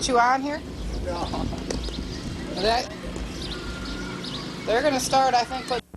You on here? No. They're gonna start, I think, putting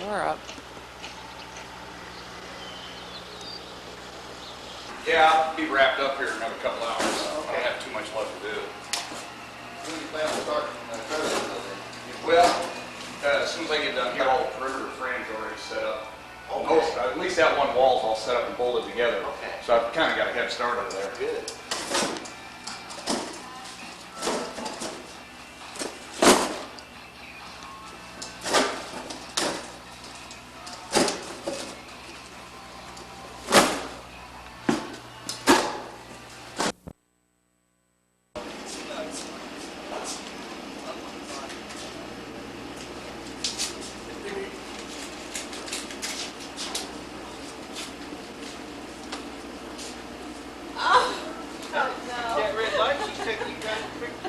We're up. Yeah, I'll be wrapped up here in another couple hours. I don't have too much left to do. When do you plan on starting the president building? Well, as soon as I get done here, all the perimeter frames are already set up. Okay. Most, at least that one wall's all set up and bolted together. Okay. So I've kind of got a head start over there. Good.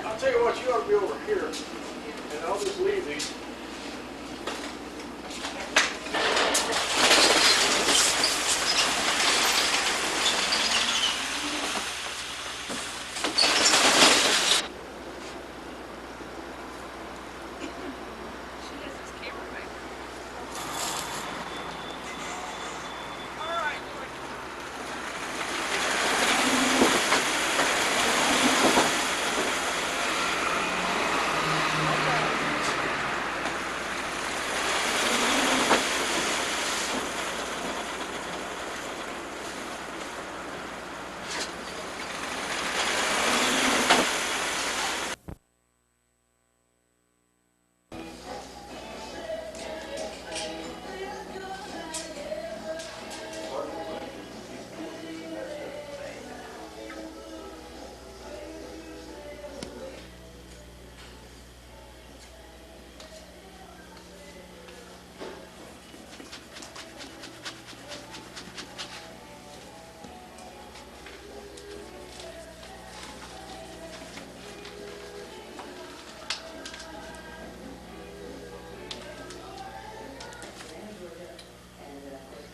I'll tell you what, you ought to be over here, and I'll just leave these.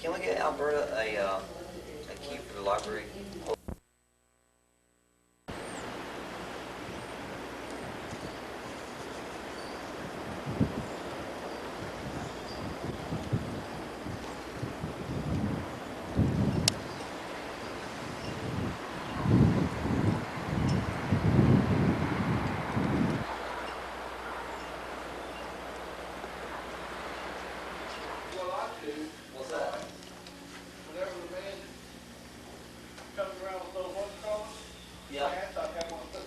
Can we get Alberta a key for the library? What I do, What's that? whenever the man comes around with those what's called, Yeah. hats, I have one put them.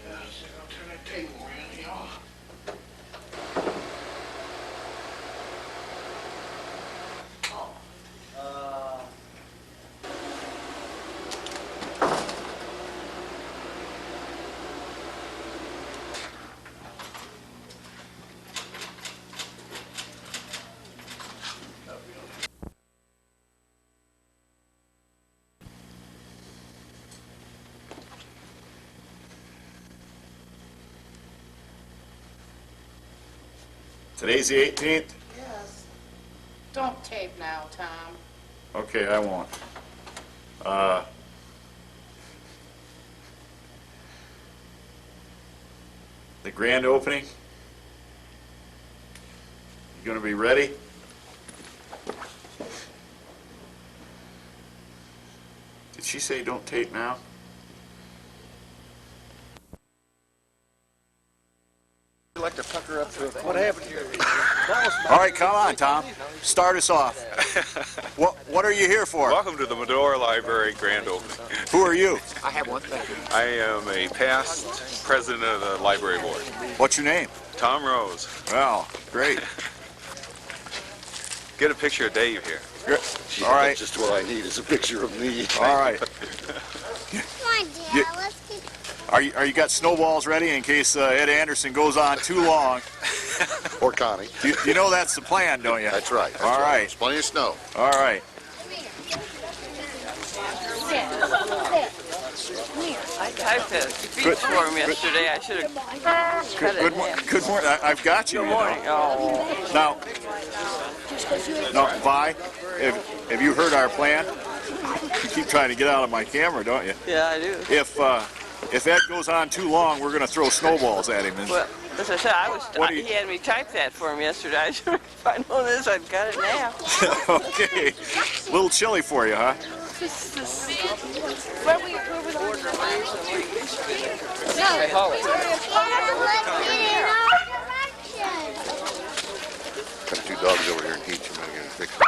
Yeah, see, I'll turn that table around, y'all. Today's the 18th? Yes. Don't tape now, Tom. Okay, I won't. The grand opening? You gonna be ready? Did she say don't tape now? I'd like to pucker up to What happened here? All right, come on, Tom. Start us off. What are you here for? Welcome to the Medora Library grand opening. Who are you? I am a past president of the library board. What's your name? Tom Rose. Well, great. Get a picture of Dave here. Yeah, All right. that's just what I need is a picture of me. All right. Come on, Dad, You- let's get... Are you got snowballs ready in case Ed Anderson goes on too long? Or Connie. You know that's the plan, don't you? That's right. That's All right. There's plenty of snow. All right. I typed a speech for him yesterday. I should have cut it in half. Good morning. I've got you. Good you know. morning. Oh. Now, Vi, have you heard our plan? You keep trying to get out of my camera, don't you? Yeah, I do. If Ed goes on too long, we're going to throw snowballs at him. Well, as I said, What do you- he had me type that for him yesterday. I should, if I know this, I'd cut it in half. Okay. A little chilly for you, huh? Where were the order lines and where you used to be? Hey, Holly. Got two dogs over here in heat. You might get a picture.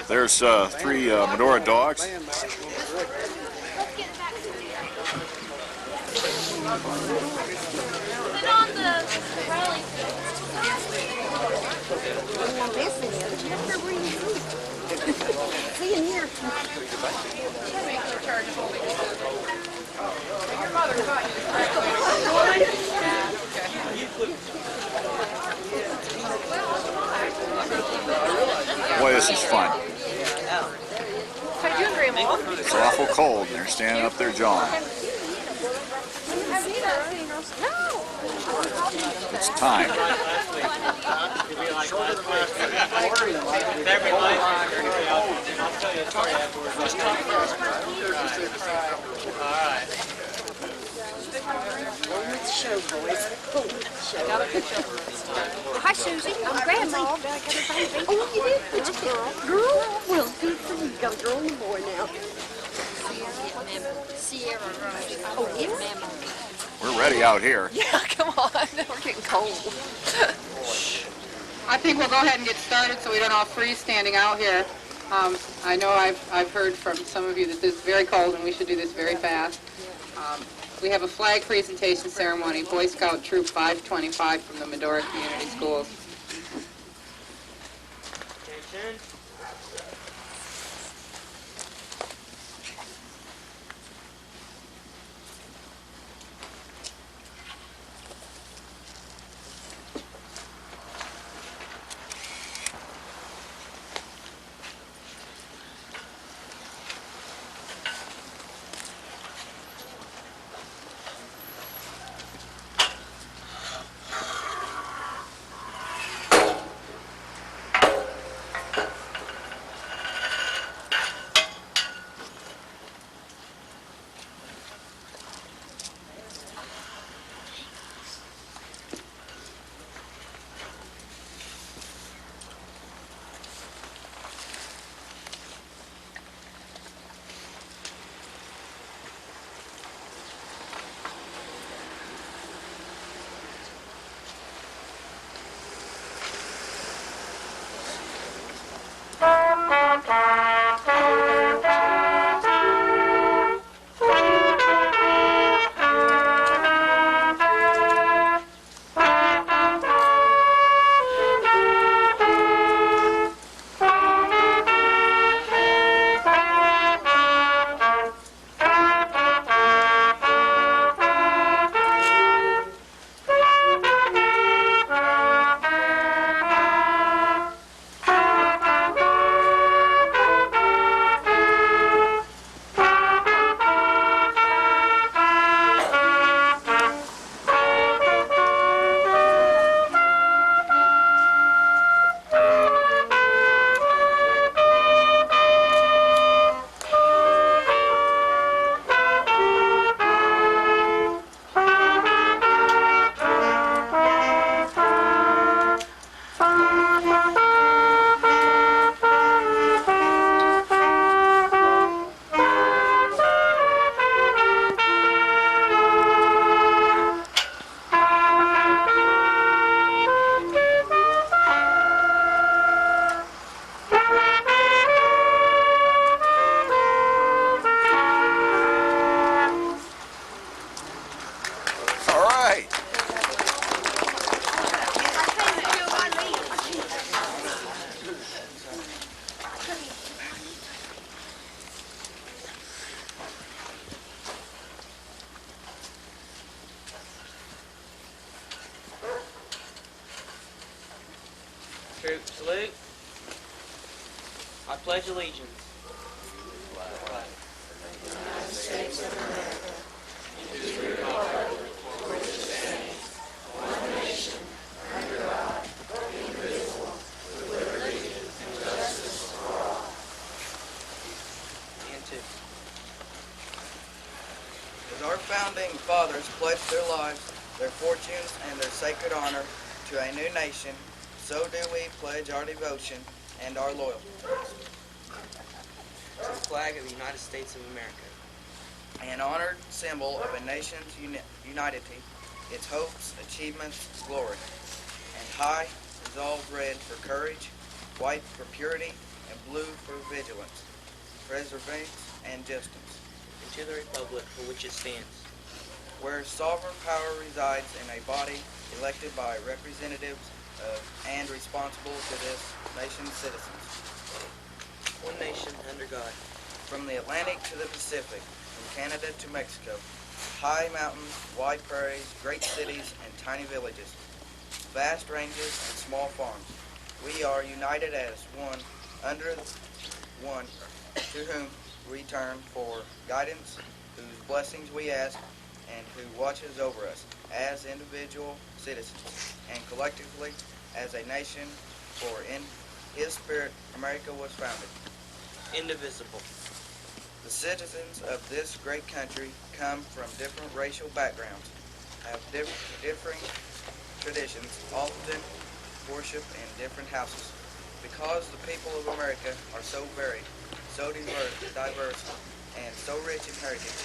There's three Medora dogs. See in here. Your mother caught you. Boy, this is fun. How you doing, Grandma? It's awful cold, and they're standing up there jawing. It's time. Hi, Susie. I'm Grandma. Oh, you did? Which girl? Girl? Well, good for you. You got a girl and a boy now. Oh, yeah? We're ready out here. Yeah, come on. We're getting cold. I think we'll go ahead and get started so we don't all freeze standing out here. I know I've heard from some of you that this is very cold and we should do this very fast. We have a flag presentation ceremony, Boy Scout Troop 525 from the Medora Community Schools. Troop salute. I pledge allegiance. And two. As our founding fathers pledged their lives, their fortunes, and their sacred honor to a new nation, so do we pledge our devotion and our loyalty To the flag of the United States of America. an honored symbol of a nation's unity, its hopes, achievements, glory, and high resolved red for courage, white for purity, and blue for vigilance, perseverance, and justice. And to the republic for which it stands. Where sovereign power resides in a body elected by representatives of, and responsible to this nation's citizens. One nation under God. From the Atlantic to the Pacific, from Canada to Mexico, high mountains, wide prairies, great cities, and tiny villages, vast ranges and small farms, we are united as one under one to whom we turn for guidance, whose blessings we ask, and who watches over us as individual citizens and collectively as a nation, for in his spirit America was founded. Indivisible. The citizens of this great country come from different racial backgrounds, have differing traditions, often worship in different houses. Because the people of America are so varied, so diverse, and so rich in heritage,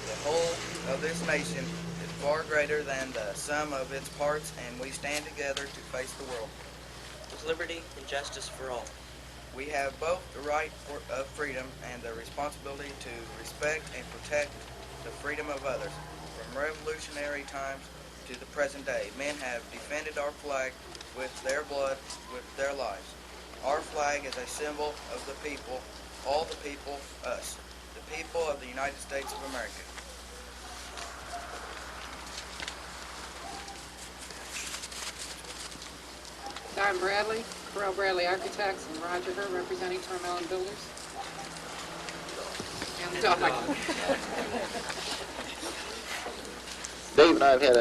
the whole of this nation is far greater than the sum of its parts, and we stand together to face the world. With liberty and justice for all. We have both the right of freedom and the responsibility to respect and protect the freedom of others. From revolutionary times to the present day, men have defended our flag with their blood, with their lives. Our flag is a symbol of the people, all the people, us, the people of the United States of America. Don Bradley, Correll Bradley Architects, and Roger Hurt representing Tormel Builders. And the dog. Dave and I have had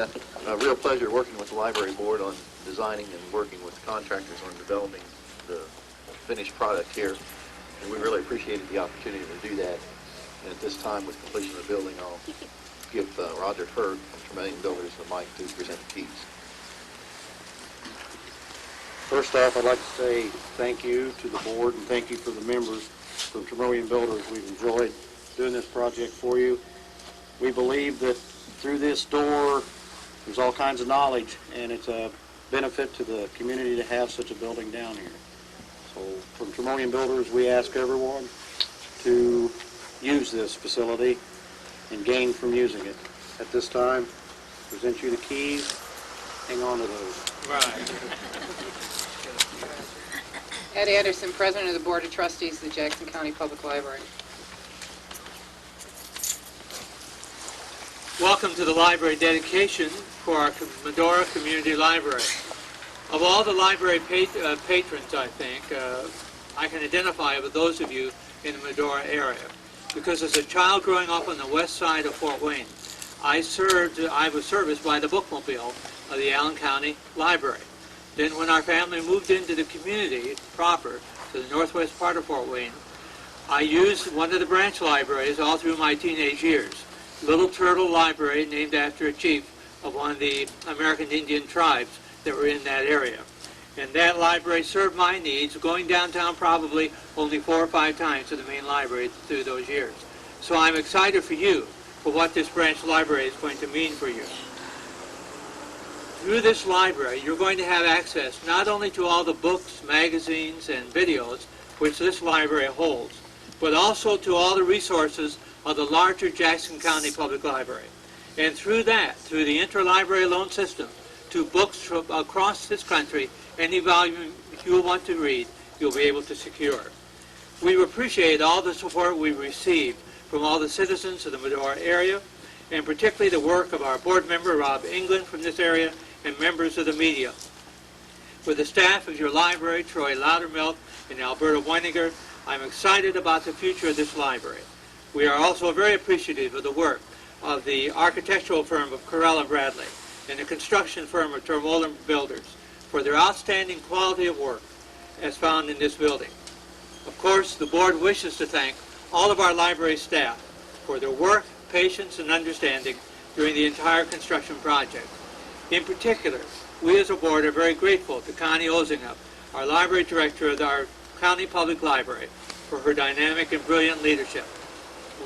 a real pleasure working with the library board on designing and working with contractors on developing the finished product here. And we really appreciated the opportunity to do that. And at this time, with completion of the building, I'll give Roger Hurt from Tremelian Builders the mic to present the keys. First off, I'd like to say thank you to the board and thank you for the members from Tremelian Builders. We've enjoyed doing this project for you. We believe that through this door, there's all kinds of knowledge, and it's a benefit to the community to have such a building down here. So from Tremelian Builders, we ask everyone to use this facility and gain from using it. At this time, present you the keys. Hang on to those. Right. Ed Anderson, President of the Board of Trustees of the Jackson County Public Library. Welcome to the library dedication for our Medora Community Library. Of all the library patrons, I think, I can identify with those of you in the Medora area. Because as a child growing up on the west side of Fort Wayne, I was serviced by the bookmobile of the Allen County Library. Then when our family moved into the community proper, to the northwest part of Fort Wayne, I used one of the branch libraries all through my teenage years. Little Turtle Library, named after a chief of one of the American Indian tribes that were in that area. And that library served my needs, going downtown probably only 4 or 5 times to the main library through those years. So I'm excited for you, for what this branch library is going to mean for you. Through this library, you're going to have access not only to all the books, magazines, and videos which this library holds, but also to all the resources of the larger Jackson County Public Library. And through that, through the interlibrary loan system, to books from across this country, any volume you want to read, you'll be able to secure. We appreciate all the support we've received from all the citizens of the Medora area, and particularly the work of our board member, Rob England, from this area, and members of the media. With the staff of your library, Troy Loudermilk and Alberta Weininger, I'm excited about the future of this library. We are also very appreciative of the work of the architectural firm of Correll & Bradley and the construction firm of Tourmaline Builders for their outstanding quality of work as found in this building. Of course, the board wishes to thank all of our library staff for their work, patience, and understanding during the entire construction project. In particular, we as a board are very grateful to Connie Ozingup, our library director of our County Public Library, for her dynamic and brilliant leadership.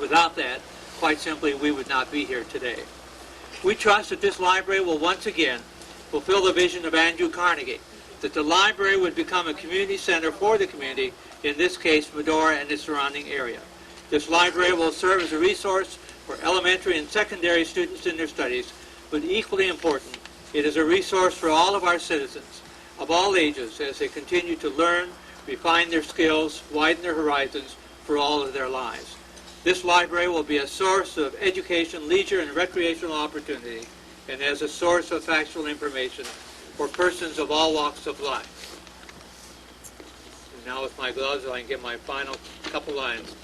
Without that, quite simply, we would not be here today. We trust that this library will once again fulfill the vision of Andrew Carnegie, that the library would become a community center for the community, in this case, Medora and its surrounding area. This library will serve as a resource for elementary and secondary students in their studies, but equally important, it is a resource for all of our citizens of all ages as they continue to learn, refine their skills, widen their horizons for all of their lives. This library will be a source of education, leisure, and recreational opportunity, and as a source of factual information for persons of all walks of life. And now with my gloves, I can get my final couple lines.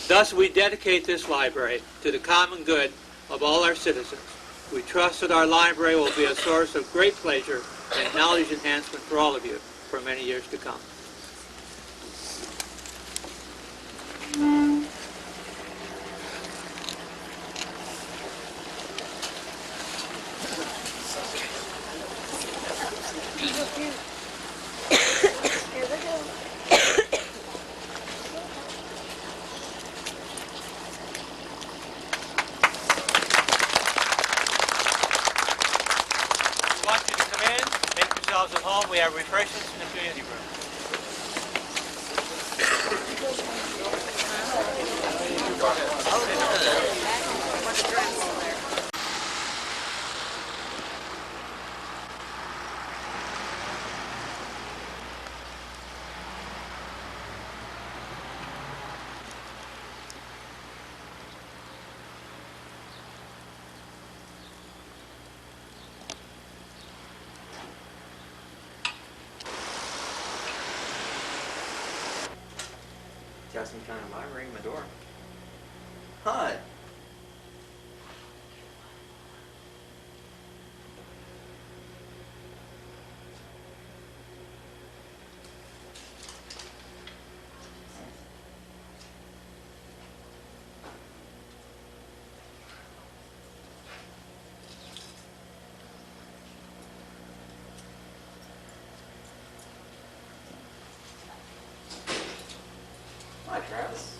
Thus, we dedicate this library to the common good of all our citizens. We trust that our library will be a source of great pleasure and knowledge enhancement for all of you for many years to come. At home, we have refreshments in the community room. Jackson County Library, Medora. Hi. Hi, Travis.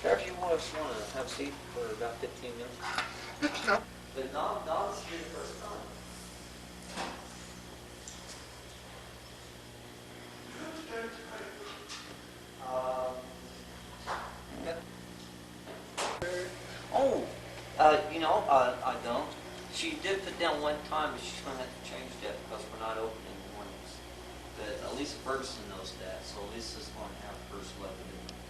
Travis, you want to have a seat for about 15 minutes? No. But no, this is the first time. I don't. She did put down one time, but she's going to have to change that because we're not open in the mornings. But Lisa Ferguson knows that, so Lisa's going to have her selected in the